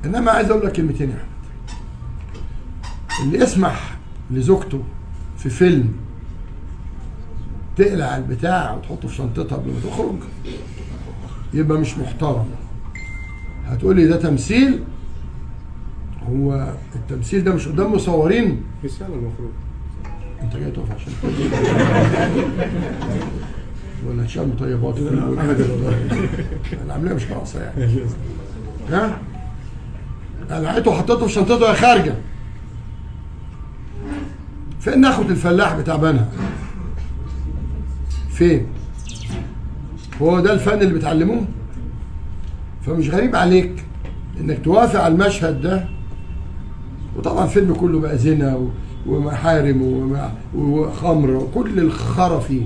انما عايز اقول لك كلمتين يا احمد. اللي يسمح لزوجته في فيلم تقلع البتاع وتحطه في شنطتها قبل ما تخرج يبقى مش محترم. هتقولي ده تمثيل؟ هو التمثيل ده مش قدام مصورين؟ مثال المفروض. انت جاي تقف عشان ولا تشال مطيبات؟ العمليه مش ناقصه يعني. ها؟ قلعته وحطيته في شنطته يا خارجه. فين اخوة الفلاح بتاع بنها؟ فين؟ هو ده الفن اللي بتعلموه؟ فمش غريب عليك انك توافق على المشهد ده. وطبعا فيلم كله بقى زنا ومحارم وخمر وكل الخرا فيه.